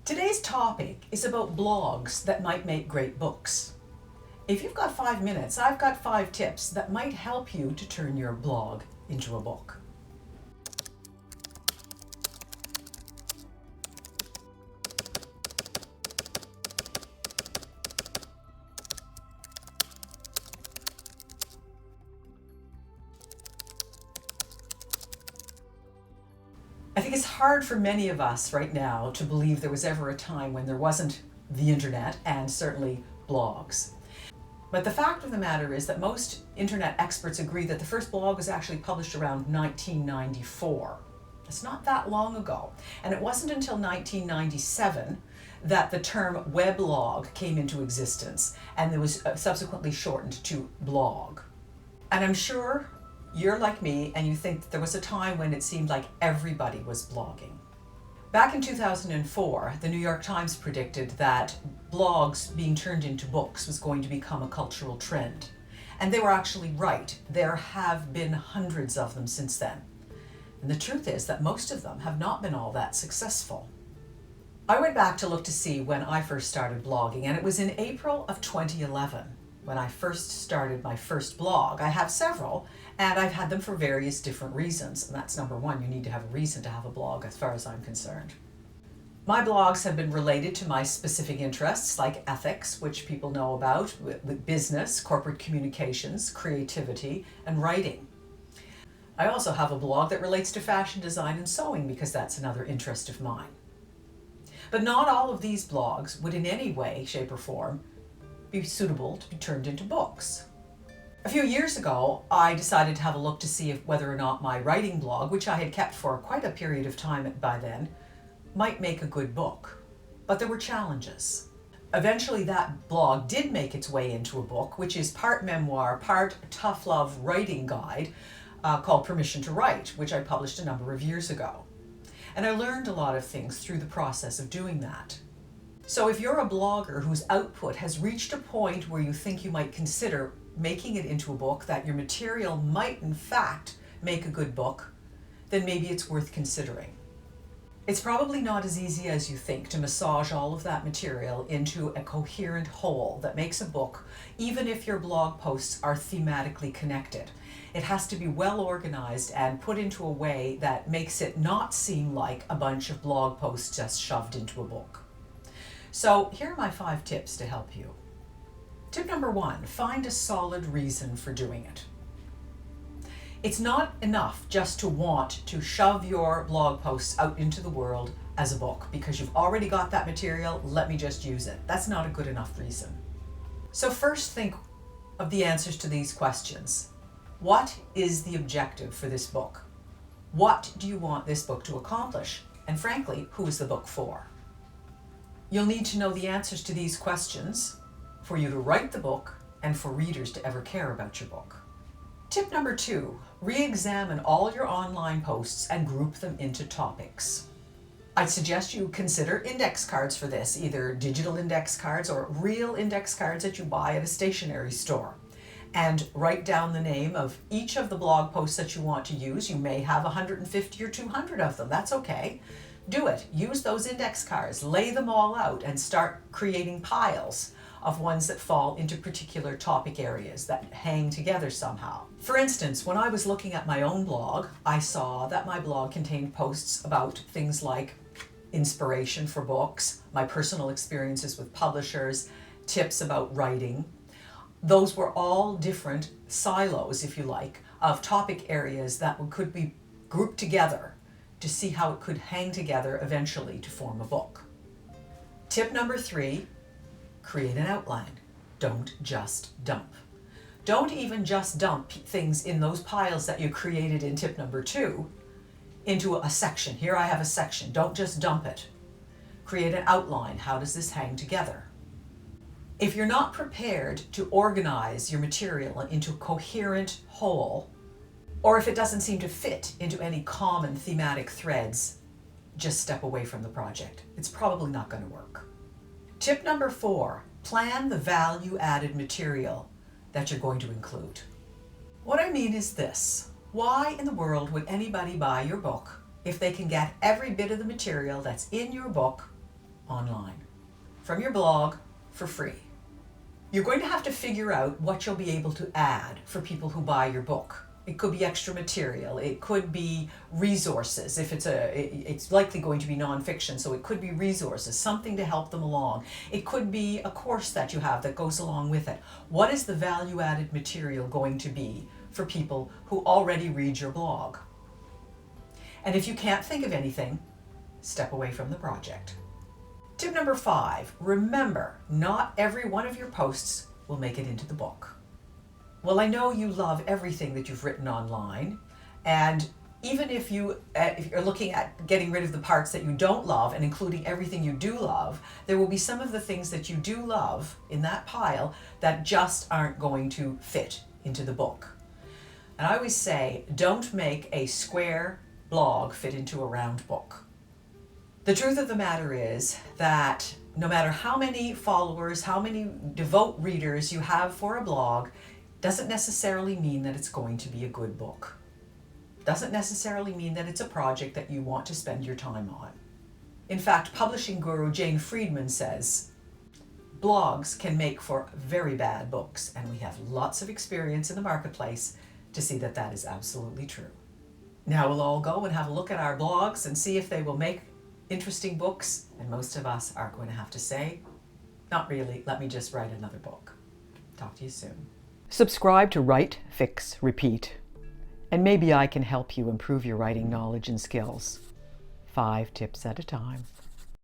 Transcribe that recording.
Today's topic is about blogs that might make great books. If you've got 5 minutes, I've got 5 tips that might help you to turn your blog into a book. I think it's hard for many of us right now to believe there was ever a time when there wasn't the internet and certainly blogs. But the fact of the matter is that most internet experts agree that the first blog was actually published around 1994. It's not that long ago. And it wasn't until 1997 that the term weblog came into existence, and it was subsequently shortened to blog. And I'm sure you're like me and you think that there was a time when it seemed like everybody was blogging. Back in 2004, the New York Times predicted that blogs being turned into books was going to become a cultural trend. And they were actually right. There have been hundreds of them since then. And the truth is that most of them have not been all that successful. I went back to look to see when I first started blogging, and it was in April of 2011 when I first started my first blog. I have several, and I've had them for various different reasons. And that's number one, you need to have a reason to have a blog as far as I'm concerned. My blogs have been related to my specific interests like ethics, which people know about, with business, corporate communications, creativity, and writing. I also have a blog that relates to fashion design and sewing because that's another interest of mine. But not all of these blogs would in any way, shape, or form be suitable to be turned into books. A few years ago, I decided to have a look to see whether or not my writing blog, which I had kept for quite a period of time by then, might make a good book. But there were challenges. Eventually that blog did make its way into a book, which is part memoir, part tough love writing guide called Permission to Write, which I published a number of years ago. And I learned a lot of things through the process of doing that. So if you're a blogger whose output has reached a point where you think you might consider making it into a book, that your material might in fact make a good book, then maybe it's worth considering. It's probably not as easy as you think to massage all of that material into a coherent whole that makes a book, even if your blog posts are thematically connected. It has to be well organized and put into a way that makes it not seem like a bunch of blog posts just shoved into a book. So here are my 5 tips to help you. Tip number 1, find a solid reason for doing it. It's not enough just to want to shove your blog posts out into the world as a book because you've already got that material, let me just use it. That's not a good enough reason. So first think of the answers to these questions. What is the objective for this book? What do you want this book to accomplish? And frankly, who is the book for? You'll need to know the answers to these questions for you to write the book and for readers to ever care about your book. Tip number 2, re-examine all your online posts and group them into topics. I'd suggest you consider index cards for this, either digital index cards or real index cards that you buy at a stationery store. And write down the name of each of the blog posts that you want to use. You may have 150 or 200 of them, that's okay. Do it. Use those index cards, lay them all out, and start creating piles of ones that fall into particular topic areas that hang together somehow. For instance, when I was looking at my own blog, I saw that my blog contained posts about things like inspiration for books, my personal experiences with publishers, tips about writing. Those were all different silos, if you like, of topic areas that could be grouped together to see how it could hang together eventually to form a book. Tip number 3, create an outline. Don't just dump. Don't even just dump things in those piles that you created in tip number 2 into a section. Here I have a section. Don't just dump it. Create an outline. How does this hang together? If you're not prepared to organize your material into a coherent whole, or if it doesn't seem to fit into any common thematic threads, just step away from the project. It's probably not going to work. Tip number 4, plan the value-added material that you're going to include. What I mean is this: why in the world would anybody buy your book if they can get every bit of the material that's in your book online from your blog for free. You're going to have to figure out what you'll be able to add for people who buy your book. It could be extra material, it could be resources. If it's likely going to be nonfiction, so it could be resources, something to help them along. It could be a course that you have that goes along with it. What is the value-added material going to be for people who already read your blog? And if you can't think of anything, step away from the project. Tip number 5, remember, not every one of your posts will make it into the book. Well, I know you love everything that you've written online, and even if you're looking at getting rid of the parts that you don't love and including everything you do love, there will be some of the things that you do love in that pile that just aren't going to fit into the book. And I always say, don't make a square blog fit into a round book. The truth of the matter is that no matter how many followers, how many devout readers you have for a blog, doesn't necessarily mean that it's going to be a good book. Doesn't necessarily mean that it's a project that you want to spend your time on. In fact, publishing guru Jane Friedman says, blogs can make for very bad books, and we have lots of experience in the marketplace to see that that is absolutely true. Now we'll all go and have a look at our blogs and see if they will make interesting books, and most of us are going to have to say, not really, let me just write another book. Talk to you soon. Subscribe to Write, Fix, Repeat, and maybe I can help you improve your writing knowledge and skills, 5 tips at a time.